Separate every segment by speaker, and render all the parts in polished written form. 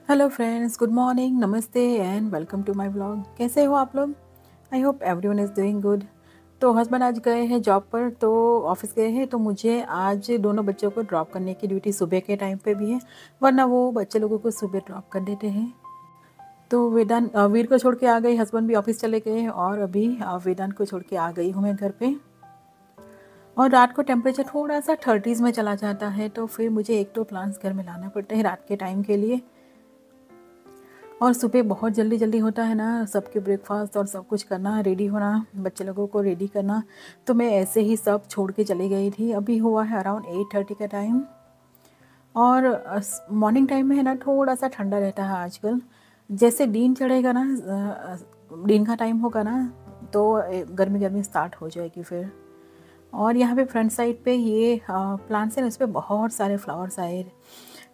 Speaker 1: Hello friends, good morning, नमस्ते and welcome to my vlog. कैसे हो आप लोग? I hope everyone is doing good. तो हस्बैंड आज गए हैं जॉब पर, तो ऑफिस गए हैं, तो मुझे आज दोनों बच्चों को ड्रॉप करने की ड्यूटी सुबह के टाइम पे भी है, वरना वो बच्चे लोगों को सुबह ड्रॉप कर देते हैं। तो वीर को छोड़ के आ गई, हस्बैंड भी ऑफिस चले गए हैं और अभी वेदांत को छोड़ के आ गई हूँ मैं घर पे। और रात को टेम्परेचर थोड़ा सा 30s में चला जाता है, तो फिर मुझे एक दो प्लांट्स घर में लाना पड़ते हैं रात के टाइम के लिए। और सुबह बहुत जल्दी जल्दी होता है ना, सबके ब्रेकफास्ट और सब कुछ करना, रेडी होना, बच्चे लोगों को रेडी करना। तो मैं ऐसे ही सब छोड़ के चली गई थी। अभी हुआ है अराउंड 8:30 का टाइम। और मॉर्निंग टाइम में है ना, थोड़ा सा ठंडा रहता है आजकल। जैसे दिन चढ़ेगा ना, दिन का टाइम होगा ना, तो गर्मी गर्मी स्टार्ट हो जाएगी फिर। और यहाँ पे फ्रंट साइड पे ये प्लांट्स हैं, उस पर बहुत सारे फ्लावर्स आए,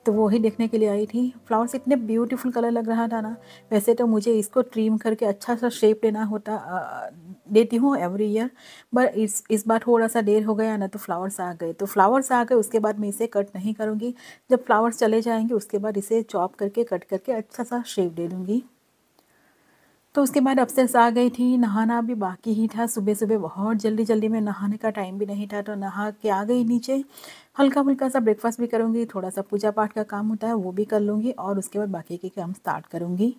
Speaker 1: तो वो ही देखने के लिए आई थी। फ्लावर्स इतने ब्यूटीफुल कलर लग रहा था ना। वैसे तो मुझे इसको ट्रिम करके अच्छा सा शेप देना होता, देती हूँ एवरी ईयर, बट इस बार थोड़ा सा देर हो गया ना, तो फ्लावर्स आ गए। तो फ्लावर्स आ गए, उसके बाद मैं इसे कट नहीं करूँगी। जब फ्लावर्स चले जाएंगे उसके बाद इसे चॉप करके कट करके अच्छा सा शेप दे दूँगी। तो उसके बाद अपस्टेयर्स आ गई थी। नहाना भी बाकी ही था, सुबह सुबह बहुत जल्दी जल्दी में, नहाने का टाइम भी नहीं था, तो नहा के आ गई नीचे। हल्का फुल्का सा ब्रेकफास्ट भी करूँगी, थोड़ा सा पूजा पाठ का काम होता है वो भी कर लूँगी, और उसके बाद बाकी के काम स्टार्ट करूँगी।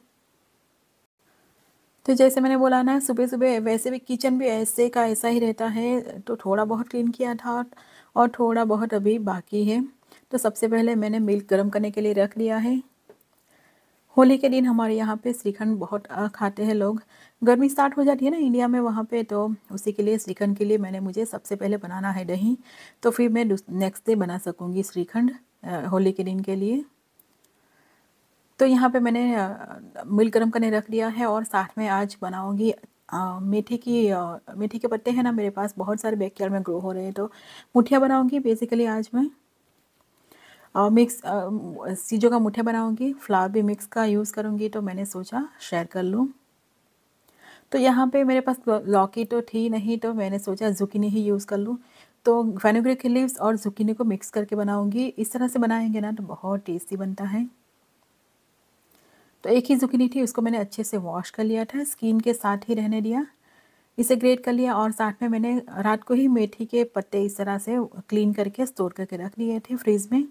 Speaker 1: तो जैसे मैंने बोला ना, सुबह सुबह वैसे भी किचन भी ऐसे का ऐसा ही रहता है, तो थोड़ा बहुत क्लीन किया था और थोड़ा बहुत अभी बाकी है। तो सबसे पहले मैंने मिल्क गर्म करने के लिए रख लिया है। होली के दिन हमारे यहाँ पे श्रीखंड बहुत खाते हैं लोग। गर्मी स्टार्ट हो जाती है ना इंडिया में वहाँ पे, तो उसी के लिए श्रीखंड के लिए मुझे सबसे पहले बनाना है दही, तो फिर मैं नेक्स्ट डे बना सकूँगी श्रीखंड होली के दिन के लिए। तो यहाँ पे मैंने मिल्क गर्म करने रख दिया है, और साथ में आज बनाऊँगी मेथी के पत्ते हैं ना मेरे पास, बहुत सारे बैकयार्ड में ग्रो हो रहे हैं, तो मुठिया बनाऊँगी बेसिकली आज मैं। मिक्स चीज़ों का मुठिया बनाऊंगी, फ्लावर भी मिक्स का यूज़ करूंगी, तो मैंने सोचा शेयर कर लूँ। तो यहाँ पे मेरे पास लौकी तो थी नहीं, तो मैंने सोचा जुकीनी ही यूज़ कर लूँ। तो फेनुग्रीक लीव्स और जुकीनी को मिक्स करके बनाऊंगी। इस तरह से बनाएंगे ना तो बहुत टेस्टी बनता है। तो एक ही जुकीनी थी, उसको मैंने अच्छे से वॉश कर लिया था, स्किन के साथ ही रहने दिया, इसे ग्रेट कर लिया। और साथ में मैंने रात को ही मेथी के पत्ते इस तरह से क्लीन करके स्टोर करके रख लिए थे फ्रिज में,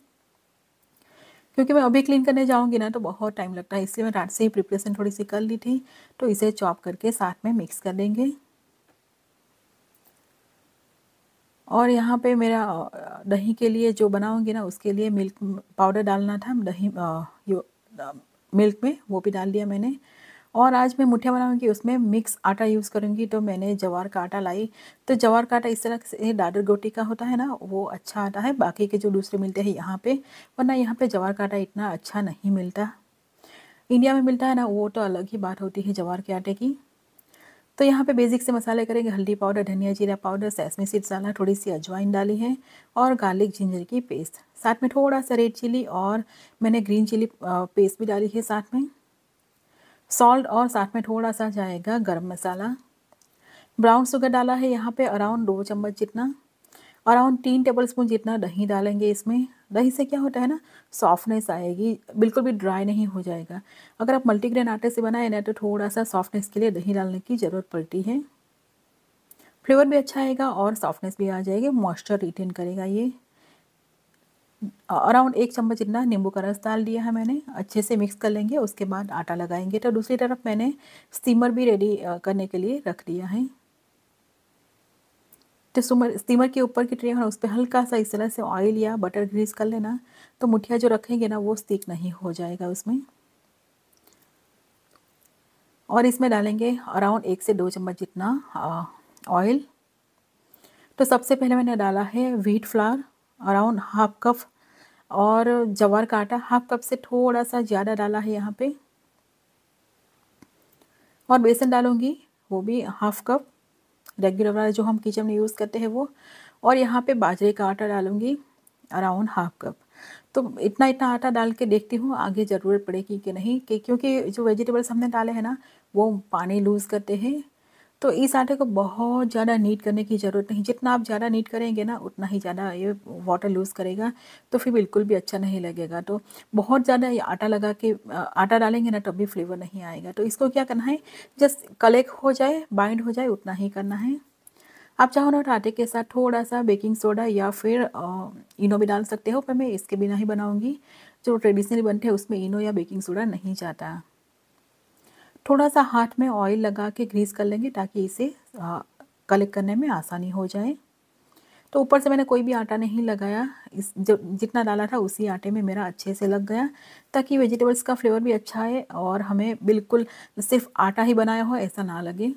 Speaker 1: क्योंकि मैं अभी क्लीन करने जाऊंगी ना तो बहुत टाइम लगता है, इसलिए मैं रात से ही प्रिपरेशन थोड़ी सी कर ली थी। तो इसे चॉप करके साथ में मिक्स कर देंगे। और यहाँ पे मेरा दही के लिए जो बनाऊंगी ना, उसके लिए मिल्क पाउडर डालना था, दही मिल्क में, वो भी डाल दिया मैंने। और आज मैं मुठिया बनाऊंगी, उसमें मिक्स आटा यूज़ करूंगी, तो मैंने जवार का आटा लाई। तो जवार का आटा इस तरह से दादर गोटी का होता है ना, वो अच्छा आता है, बाकी के जो दूसरे मिलते हैं यहाँ पे, वरना यहाँ पे जवार का आटा इतना अच्छा नहीं मिलता। इंडिया में मिलता है ना, वो तो अलग ही बात होती है जवार के आटे की। तो यहाँ पे बेसिक से मसाले करेंगे, हल्दी पाउडर, धनिया जीरा पाउडर, सेसमी सीड्स डाला, थोड़ी सी अजवाइन डाली है, और गार्लिक जिंजर की पेस्ट, साथ में थोड़ा सा रेड चिली, और मैंने ग्रीन चिली पेस्ट भी डाली है साथ में, सॉल्ट, और साथ में थोड़ा सा जाएगा गरम मसाला। ब्राउन शुगर डाला है यहाँ पे अराउंड 2 चम्मच जितना। अराउंड 3 टेबलस्पून जितना दही डालेंगे इसमें। दही से क्या होता है ना, सॉफ्टनेस आएगी, बिल्कुल भी ड्राई नहीं हो जाएगा। अगर आप मल्टीग्रेन आटे से बनाए ना, तो थोड़ा सा सॉफ्टनेस के लिए दही डालने की ज़रूरत पड़ती है। फ्लेवर भी अच्छा आएगा और सॉफ्टनेस भी आ जाएगी, मॉइस्चर रिटेन करेगा ये। अराउंड 1 चम्मच जितना नींबू का रस डाल दिया है मैंने, अच्छे से मिक्स कर लेंगे, उसके बाद आटा लगाएंगे। तो दूसरी तरफ मैंने स्टीमर भी रेडी करने के लिए रख दिया है। तो स्टीमर के ऊपर की ट्रे है, उस पर हल्का सा इस तरह से ऑयल या बटर ग्रीस कर लेना, तो मुठिया जो रखेंगे ना वो स्टिक नहीं हो जाएगा उसमें। और इसमें डालेंगे अराउंड 1 से 2 चम्मच जितना ऑयल। तो सबसे पहले मैंने डाला है wheat flour, around half cup और ज्वार का आटा हाफ कप से थोड़ा सा ज़्यादा डाला है यहाँ पे, और बेसन डालूँगी वो भी हाफ कप, रेगुलर वाला जो हम किचन में यूज़ करते हैं वो। और यहाँ पे बाजरे का आटा डालूँगी अराउंड हाफ कप। तो इतना इतना आटा डाल के देखती हूँ आगे ज़रूरत पड़ेगी कि नहीं, कि क्योंकि जो वेजिटेबल्स हमने डाले हैं ना वो पानी लूज़ करते हैं। तो इस आटे को बहुत ज़्यादा नीड करने की ज़रूरत नहीं, जितना आप ज़्यादा नीड करेंगे ना उतना ही ज़्यादा ये वाटर लूज़ करेगा, तो फिर बिल्कुल भी अच्छा नहीं लगेगा। तो बहुत ज़्यादा ये आटा लगा के आटा डालेंगे ना तब भी फ्लेवर नहीं आएगा। तो इसको क्या करना है, जस्ट कलेक्ट हो जाए, बाइंड हो जाए, उतना ही करना है। आप चाहो ना तो आटे के साथ थोड़ा सा बेकिंग सोडा या फिर इनो भी डाल सकते हो, पर मैं इसके बिना ही बनाऊंगी। जो ट्रेडिशनली बनते हैं उसमें इनो या बेकिंग सोडा नहीं जाता। थोड़ा सा हाथ में ऑयल लगा के ग्रीस कर लेंगे ताकि इसे कलेक्ट करने में आसानी हो जाए। तो ऊपर से मैंने कोई भी आटा नहीं लगाया, इस जो जितना डाला था उसी आटे में मेरा अच्छे से लग गया, ताकि वेजिटेबल्स का फ्लेवर भी अच्छा है और हमें बिल्कुल सिर्फ आटा ही बनाया हो ऐसा ना लगे।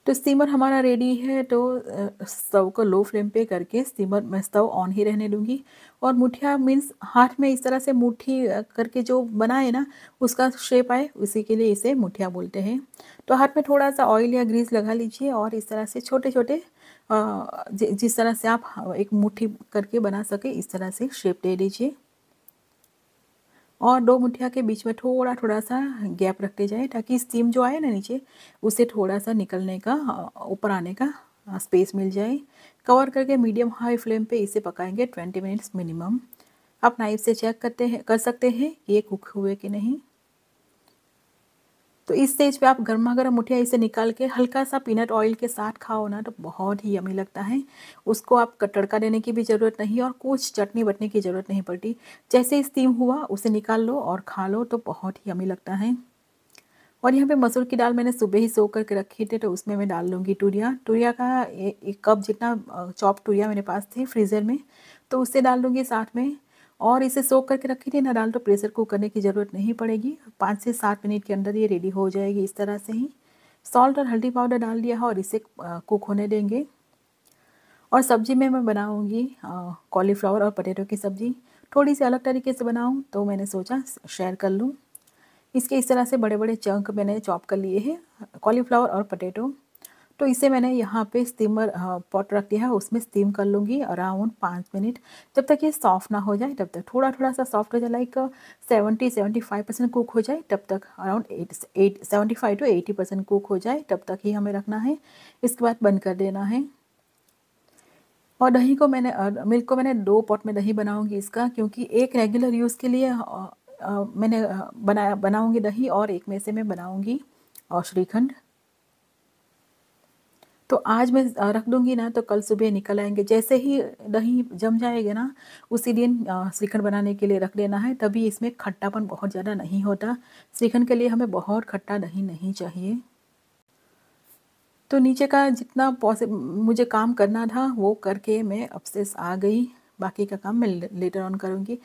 Speaker 1: तो स्टीमर हमारा रेडी है, तो स्टव को लो फ्लेम पे करके स्टीमर मैं स्टव ऑन ही रहने दूंगी। और मुठिया मीन्स हाथ में इस तरह से मुट्ठी करके जो बनाए ना उसका शेप आए, उसी के लिए इसे मुठिया बोलते हैं। तो हाथ में थोड़ा सा ऑयल या ग्रीस लगा लीजिए और इस तरह से छोटे छोटे जिस तरह से आप एक मुट्ठी करके बना सके इस तरह से शेप दे दीजिए। और दो मुठिया के बीच में थोड़ा थोड़ा सा गैप रखते जाए ताकि स्टीम जो आए ना नीचे उसे थोड़ा सा निकलने का, ऊपर आने का स्पेस मिल जाए। कवर करके मीडियम हाई फ्लेम पे इसे पकाएंगे 20 मिनट्स मिनिमम। आप नाइफ से चेक कर सकते हैं कि ये कुक हुए कि नहीं। तो इस स्टेज पे आप गर्मा गर्म मुठिया इसे निकाल के हल्का सा पीनट ऑयल के साथ खाओ ना तो बहुत ही यमी लगता है। उसको आप तड़का देने की भी ज़रूरत नहीं और कुछ चटनी बटने की ज़रूरत नहीं पड़ती। जैसे स्टीम हुआ उसे निकाल लो और खा लो तो बहुत ही यमी लगता है। और यहाँ पे मसूर की दाल मैंने सुबह ही सो करके रखी थी, तो उसमें मैं डाल लूँगी तुरिया। तुरिया का एक कप जितना चॉप तुरिया मेरे पास थे फ्रीज़र में, तो उससे डाल दूँगी साथ में। और इसे सोख करके रखी थी ना दाल, तो प्रेशर कुक करने की ज़रूरत नहीं पड़ेगी, 5 से 7 मिनट के अंदर ये रेडी हो जाएगी इस तरह से ही। सॉल्ट और हल्दी पाउडर डाल दिया है और इसे कुक होने देंगे। और सब्ज़ी में मैं बनाऊँगी कॉलीफ्लावर और पटेटो की सब्ज़ी। थोड़ी सी अलग तरीके से बनाऊँ तो मैंने सोचा शेयर कर लूँ। इसके इस तरह से बड़े बड़े चंक मैंने चॉप कर लिए हैं कॉलीफ्लावर और पटेटो। तो इसे मैंने यहाँ पे स्टीमर पॉट रख दिया है, उसमें स्टीम कर लूँगी अराउंड 5 मिनट। जब तक ये सॉफ्ट ना हो जाए तब तक, थोड़ा थोड़ा सा सॉफ्ट हो जाए, लाइक 70-75% कुक हो जाए तब तक, अराउंड 75 to 80% कुक हो जाए तब तक ही हमें रखना है। इसके बाद बंद कर देना है। और दही को मैंने मिल्क को मैंने 2 पॉट में दही बनाऊंगी इसका, क्योंकि एक रेगुलर यूज़ के लिए मैंने बनाऊंगी दही, और एक में से मैं बनाऊंगी और श्रीखंड। तो आज मैं रख दूंगी ना तो कल सुबह निकल आएंगे। जैसे ही दही जम जाएगा ना उसी दिन श्रीखंड बनाने के लिए रख देना है, तभी इसमें खट्टापन बहुत ज़्यादा नहीं होता। श्रीखंड के लिए हमें बहुत खट्टा दही नहीं चाहिए। तो नीचे का जितना मुझे काम करना था वो करके मैं अपस्टेयर्स आ गई। बाकी का काम मैं लेटर ऑन करूँगी।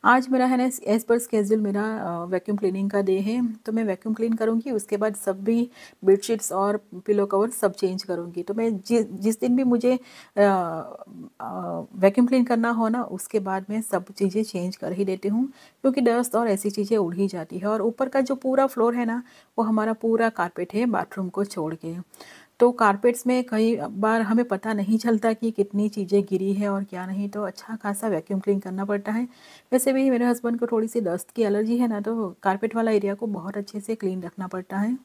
Speaker 1: आज मेरा है ना एज़ पर स्केड्यूल मेरा वैक्यूम क्लीनिंग का डे है, तो मैं वैक्यूम क्लीन करूँगी। उसके बाद सब भी बेडशीट्स और पिलो कवर सब चेंज करूँगी। तो मैं जिस दिन भी मुझे वैक्यूम क्लीन करना हो ना उसके बाद मैं सब चीज़ें चेंज कर ही देती हूँ, क्योंकि डस्ट और ऐसी चीज़ें उड़ ही जाती है। और ऊपर का जो पूरा फ्लोर है ना वो हमारा पूरा कारपेट है बाथरूम को छोड़ के। तो कारपेट्स में कई बार हमें पता नहीं चलता कि कितनी चीज़ें गिरी है और क्या नहीं, तो अच्छा खासा वैक्यूम क्लीन करना पड़ता है। वैसे भी मेरे हस्बैंड को थोड़ी सी डस्ट की एलर्जी है ना, तो कारपेट वाला एरिया को बहुत अच्छे से क्लीन रखना पड़ता है।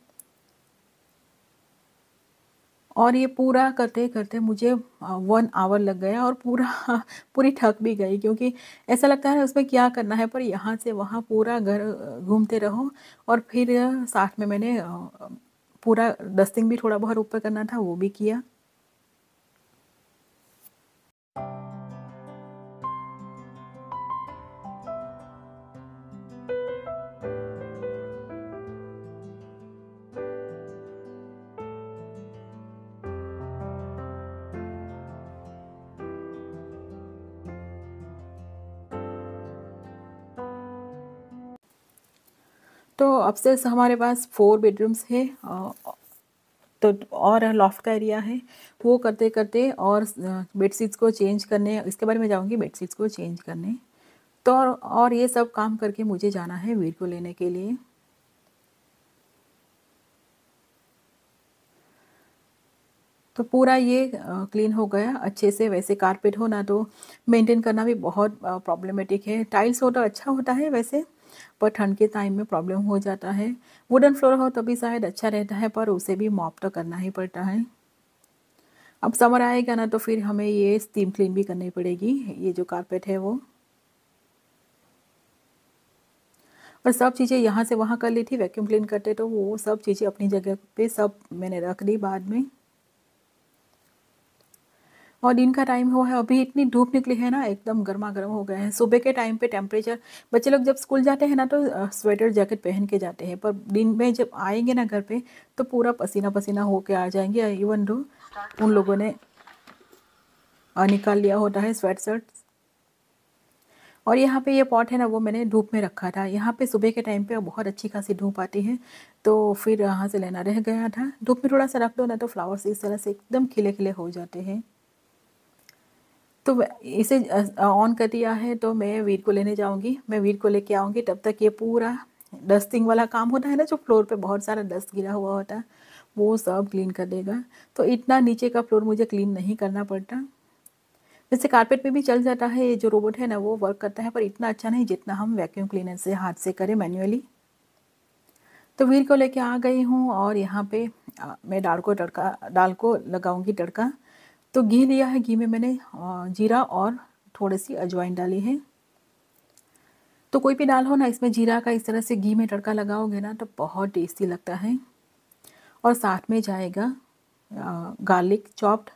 Speaker 1: और ये पूरा करते करते मुझे 1 आवर लग गया और पूरी थक भी गई, क्योंकि ऐसा लगता है ना उसमें क्या करना है, पर यहाँ से वहाँ पूरा घर घूमते रहो। और फिर साथ में मैंने पूरा डस्टिंग भी थोड़ा बहुत ऊपर करना था वो भी किया। तो अपस्टेयर्स हमारे पास 4 बेडरूम्स है, तो और लॉफ्ट का एरिया है, वो करते करते और बेडशीट्स को चेंज करने, इसके बारे में जाऊँगी बेडशीट्स को चेंज करने। तो और ये सब काम करके मुझे जाना है वीर को लेने के लिए। तो पूरा ये क्लीन हो गया अच्छे से। वैसे कारपेट हो ना तो मेंटेन करना भी बहुत प्रॉब्लमेटिक है। टाइल्स हो तो अच्छा होता है वैसे, पर ठंड के टाइम में प्रॉब्लम हो जाता है। वुडन फ्लोर हो तभी शायद अच्छा रहता है, पर उसे भी मॉप तो करना ही पड़ता है। अब समर आएगा ना तो फिर हमें ये स्टीम क्लीन भी करनी पड़ेगी, ये जो कारपेट है वो। और सब चीज़ें यहाँ से वहाँ कर ली थी वैक्यूम क्लीन करते, तो वो सब चीज़ें अपनी जगह पे सब मैंने रख दी बाद में। और दिन का टाइम हुआ है, अभी इतनी धूप निकली है ना, एकदम गर्मा गर्म हो गए हैं। सुबह के टाइम पे टेम्परेचर, बच्चे लोग जब स्कूल जाते हैं ना तो स्वेटर जैकेट पहन के जाते हैं, पर दिन में जब आएंगे ना घर पे तो पूरा पसीना पसीना होके आ जाएंगे। इवन दो उन लोगों ने निकाल लिया होता है स्वेट शर्ट। और यहाँ पे ये पॉट है ना वो मैंने धूप में रखा था। यहाँ पे सुबह के टाइम पे बहुत अच्छी खासी धूप आती है, तो फिर यहाँ से लेना रह गया था। धूप में थोड़ा सा रख दो ना तो फ्लावर्स इस तरह से एकदम खिले खिले हो जाते हैं। तो इसे ऑन कर दिया है, तो मैं वीर को लेने जाऊंगी। मैं वीर को लेके आऊँगी, तब तक ये पूरा डस्टिंग वाला काम होता है ना, जो फ्लोर पे बहुत सारा डस्ट गिरा हुआ होता है वो सब क्लीन कर देगा। तो इतना नीचे का फ्लोर मुझे क्लीन नहीं करना पड़ता। वैसे कारपेट पे भी चल जाता है, ये जो रोबोट है ना वो वर्क करता है, पर इतना अच्छा नहीं जितना हम वैक्यूम क्लीनर से हाथ से करें मैन्युअली। तो वीर को लेके आ गई हूँ और यहाँ पे मैं दाल को लगाऊंगी तड़का। तो घी लिया है, घी में मैंने जीरा और थोड़ी सी अजवाइन डाली है। तो कोई भी दाल हो ना, इसमें जीरा का इस तरह से घी में तड़का लगाओगे ना तो बहुत टेस्टी लगता है। और साथ में जाएगा गार्लिक चॉप्ड।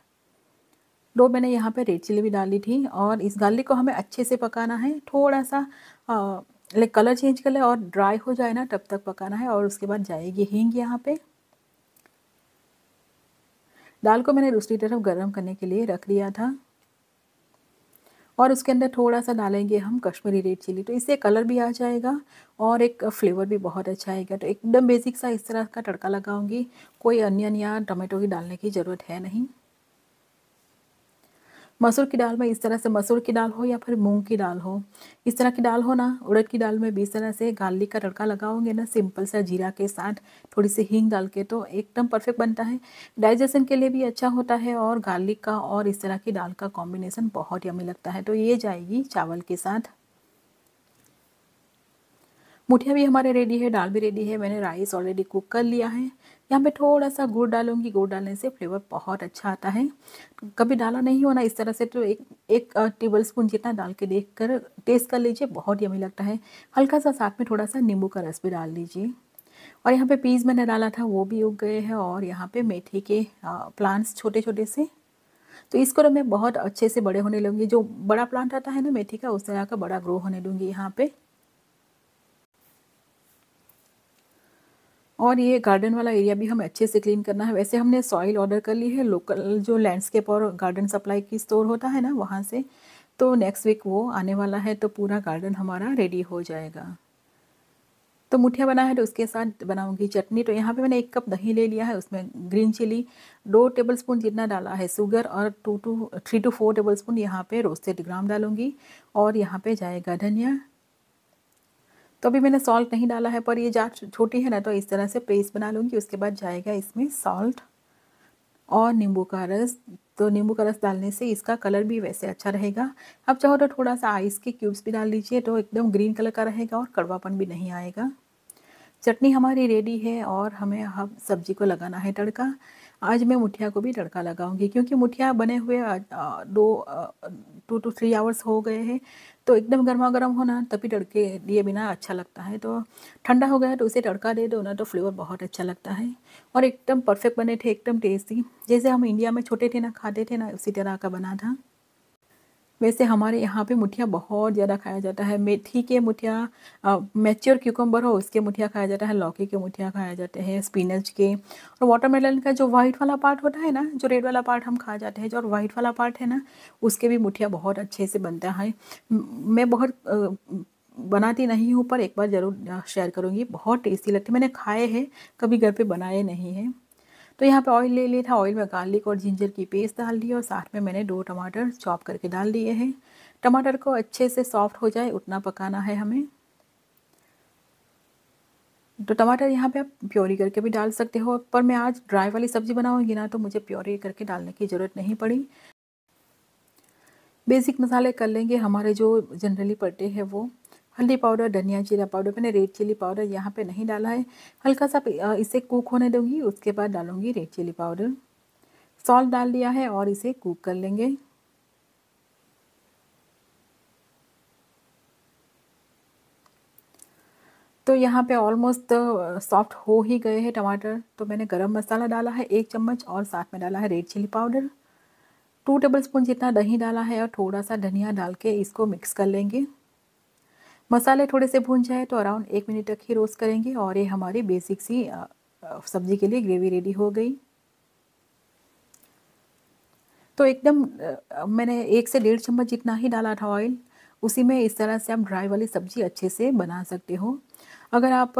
Speaker 1: दो मैंने यहाँ पे रेड चिली भी डाली थी। और इस गार्लिक को हमें अच्छे से पकाना है, थोड़ा सा लाइक कलर चेंज कर ले और ड्राई हो जाए ना तब तक पकाना है। और उसके बाद जाएगी हींग। यहाँ पे दाल को मैंने दूसरी तरफ गर्म करने के लिए रख दिया था, और उसके अंदर थोड़ा सा डालेंगे हम कश्मीरी रेड चिली, तो इससे कलर भी आ जाएगा और एक फ्लेवर भी बहुत अच्छा आएगा। तो एकदम बेसिक सा इस तरह का तड़का लगाऊंगी, कोई अनियन या टमाटो की डालने की ज़रूरत है नहीं। मसूर की दाल में इस तरह से, मसूर की दाल हो या फिर मूंग की दाल हो, इस तरह की दाल हो ना, उड़द की दाल में भी इस तरह से गार्लिक का तड़का लगाओगे ना सिंपल सा जीरा के साथ थोड़ी सी हींग डाल के, तो एकदम परफेक्ट बनता है। डाइजेशन के लिए भी अच्छा होता है, और गार्लिक का और इस तरह की दाल का कॉम्बिनेशन बहुत यम्मी लगता है। तो ये जाएगी चावल के साथ। मुठिया भी हमारे रेडी है, दाल भी रेडी है। मैंने राइस ऑलरेडी कुक कर लिया है। यहाँ पे थोड़ा सा गुड़ डालूंगी, गुड़ डालने से फ्लेवर बहुत अच्छा आता है। कभी डाला नहीं हो ना इस तरह से, तो एक एक टेबल स्पून जितना डाल के देख कर टेस्ट कर लीजिए, बहुत यमी लगता है। हल्का सा साथ में थोड़ा सा नींबू का रस भी डाल लीजिए। और यहाँ पे पीस मैंने डाला था वो भी उग गए हैं। और यहाँ पे मेथी के प्लांट्स छोटे छोटे से, तो इसको तो मैं बहुत अच्छे से बड़े होने लूँगी। जो बड़ा प्लांट आता है ना मेथी का, उस तरह का बड़ा ग्रो होने दूँगी यहाँ पे। और ये गार्डन वाला एरिया भी हमें अच्छे से क्लीन करना है। वैसे हमने सॉइल ऑर्डर कर ली है, लोकल जो लैंडस्केप और गार्डन सप्लाई की स्टोर होता है ना वहाँ से। तो नेक्स्ट वीक वो आने वाला है, तो पूरा गार्डन हमारा रेडी हो जाएगा। तो मुठिया बना है तो उसके साथ बनाऊंगी चटनी। तो यहाँ पे मैंने 1 कप दही ले लिया है, उसमें ग्रीन चिली 2 टेबलस्पून जितना डाला है, शुगर और 3 to 4 टेबलस्पून यहाँ पे रोस्टेड ग्राम डालूंगी। और यहाँ पे जाएगा धनिया। तो अभी मैंने सॉल्ट नहीं डाला है, पर ये जार छोटी है ना तो इस तरह से पेस्ट बना लूँगी। उसके बाद जाएगा इसमें सॉल्ट और नींबू का रस। तो नींबू का रस डालने से इसका कलर भी वैसे अच्छा रहेगा। अब चाहो तो थोड़ा सा आइस के क्यूब्स भी डाल लीजिए, तो एकदम ग्रीन कलर का रहेगा और कड़वापन भी नहीं आएगा। चटनी हमारी रेडी है और हमें अब सब्जी को लगाना है तड़का। आज मैं मुठिया को भी तड़का लगाऊंगी, क्योंकि मुठिया बने हुए 2 to 3 आवर्स हो गए हैं। तो एकदम गर्मा गर्म होना तभी तड़के दिए बिना अच्छा लगता है। तो ठंडा हो गया तो उसे तड़का दे दो ना तो फ्लेवर बहुत अच्छा लगता है। और एकदम परफेक्ट बने थे, एकदम टेस्टी, जैसे हम इंडिया में छोटे थे ना खाते थे ना, उसी तरह का बना था। वैसे हमारे यहाँ पे मुठिया बहुत ज़्यादा खाया जाता है। मेथी के मुठिया, मैच्योर क्यूकम्बर हो उसके मुठिया खाया जाता है, लौकी के मुठिया खाया जाते हैं, स्पिनच के। और वाटरमेलन का जो वाइट वाला पार्ट होता है ना, जो रेड वाला पार्ट हम खा जाते हैं, जो वाइट वाला पार्ट है ना, उसके भी मुठिया बहुत अच्छे से बनता है। मैं बहुत बनाती नहीं हूँ, पर एक बार ज़रूर शेयर करूँगी, बहुत टेस्टी लगती है। मैंने खाए हैं, कभी घर पर बनाए नहीं हैं। तो यहाँ पे ऑयल ले लिया था, ऑयल में गार्लिक और जिंजर की पेस्ट डाल दी और साथ में मैंने 2 टमाटर चॉप करके डाल दिए हैं। टमाटर को अच्छे से सॉफ्ट हो जाए उतना पकाना है हमें। तो टमाटर यहाँ पे आप प्योरी करके भी डाल सकते हो, पर मैं आज ड्राई वाली सब्ज़ी बनाऊँगी ना, तो मुझे प्योरी करके डालने की ज़रूरत नहीं पड़ी। बेसिक मसाले कर लेंगे हमारे जो जनरली पड़ते हैं वो। हल्दी पाउडर, धनिया जीरा पाउडर, मैंने रेड चिली पाउडर यहाँ पे नहीं डाला है। हल्का सा इसे कुक होने दूँगी, उसके बाद डालूँगी रेड चिली पाउडर। सॉल्ट डाल दिया है और इसे कुक कर लेंगे। तो यहाँ पे ऑलमोस्ट सॉफ्ट हो ही गए हैं टमाटर। तो मैंने गरम मसाला डाला है 1 चम्मच और साथ में डाला है रेड चिली पाउडर। 2 टेबलस्पून जितना दही डाला है और थोड़ा-सा धनिया डाल के इसको मिक्स कर लेंगे। मसाले थोड़े से भून जाए तो अराउंड 1 मिनट तक ही रोस्ट करेंगे और ये हमारी बेसिक सी सब्ज़ी के लिए ग्रेवी रेडी हो गई। तो एकदम मैंने 1 से डेढ़ चम्मच जितना ही डाला था ऑयल। उसी में इस तरह से आप ड्राई वाली सब्ज़ी अच्छे से बना सकते हो। अगर आप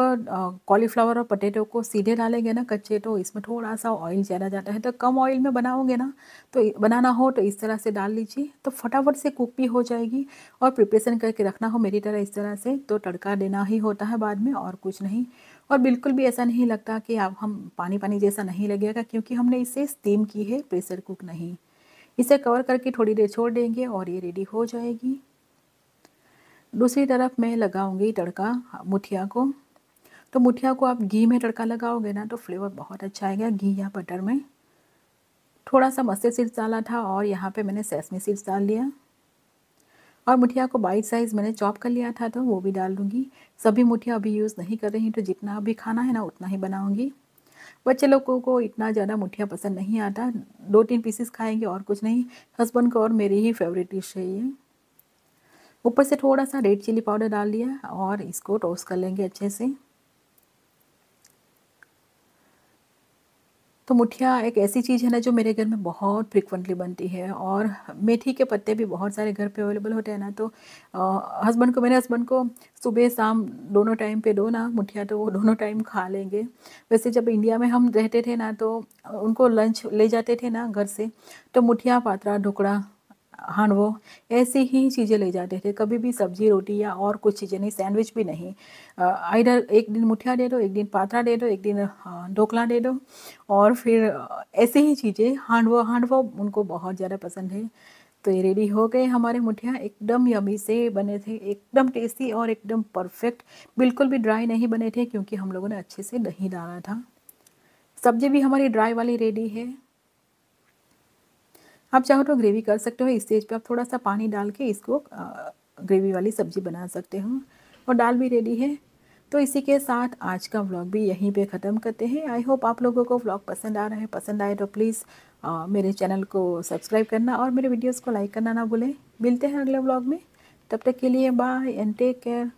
Speaker 1: कॉलीफ्लावर और पोटैटो को सीधे डालेंगे ना कच्चे, तो इसमें थोड़ा-सा ऑयल ज़्यादा जाता है। तो कम ऑयल में बनाओगे ना, तो बनाना हो तो इस तरह से डाल लीजिए, तो फटाफट से कुक भी हो जाएगी। और प्रिपरेशन करके रखना हो मेरी तरह इस तरह से, तो तड़का देना ही होता है बाद में और कुछ नहीं। और बिल्कुल भी ऐसा नहीं लगता कि अब हम पानी-पानी जैसा नहीं लगेगा, क्योंकि हमने इसे स्टीम की है, प्रेशर कुक नहीं। इसे कवर करके थोड़ी देर छोड़ देंगे और ये रेडी हो जाएगी। दूसरी तरफ मैं लगाऊंगी तड़का मुठिया को। तो मुठिया को आप घी में तड़का लगाओगे ना, तो फ्लेवर बहुत अच्छा आएगा घी या बटर में। थोड़ा सा मस्टर्ड सीड्स डाला था और यहाँ पे मैंने सेसमी सीड्स डाल दिया। और मुठिया को बाइट साइज़ मैंने चॉप कर लिया था, तो वो भी डाल दूँगी। सभी मुठिया अभी यूज़ नहीं कर रही, तो जितना अभी खाना है ना उतना ही बनाऊँगी। बच्चे लोगों को इतना ज़्यादा मुठिया पसंद नहीं आता, 2-3 पीसेस खाएंगे और कुछ नहीं। हस्बैंड को और मेरी ही फेवरेट डिश है ये। ऊपर से थोड़ा सा रेड चिली पाउडर डाल दिया और इसको टोस्ट कर लेंगे अच्छे से। तो मुठिया एक ऐसी चीज़ है ना जो मेरे घर में बहुत फ्रिक्वेंटली बनती है, और मेथी के पत्ते भी बहुत सारे घर पे अवेलेबल होते हैं ना, तो मेरे हस्बैंड को सुबह शाम दोनों टाइम पे दो ना मुठिया, तो वो दोनों टाइम खा लेंगे। वैसे जब इंडिया में हम रहते थे ना, तो उनको लंच ले जाते थे ना घर से, तो मुठिया, पात्रा, ढोकड़ा, हांडवो ऐसी ही चीज़ें ले जाते थे। कभी भी सब्जी रोटी या और कुछ चीज़ें नहीं, सैंडविच भी नहीं। आइदर एक दिन मुठिया दे दो, एक दिन पात्रा दे दो, एक दिन ढोकला दे दो, और फिर ऐसे ही चीज़ें हांडवो हांडवो उनको बहुत ज़्यादा पसंद है। तो ये रेडी हो गए हमारे मुठिया, एकदम यम्मी से बने थे, एकदम टेस्टी और एकदम परफेक्ट। बिल्कुल भी ड्राई नहीं बने थे, क्योंकि हम लोगों ने अच्छे से दही डाला था। सब्जी भी हमारी ड्राई वाली रेडी है। आप चाहो तो ग्रेवी कर सकते हो, इस स्टेज पे आप थोड़ा सा पानी डाल के इसको ग्रेवी वाली सब्ज़ी बना सकते हो। और दाल भी रेडी है। तो इसी के साथ आज का व्लॉग भी यहीं पे ख़त्म करते हैं। आई होप आप लोगों को व्लॉग पसंद आ रहा है। पसंद आए तो प्लीज़ मेरे चैनल को सब्सक्राइब करना और मेरे वीडियोज़ को लाइक करना ना भूलें। मिलते हैं अगले व्लॉग में, तब तक के लिए बाय एंड टेक केयर।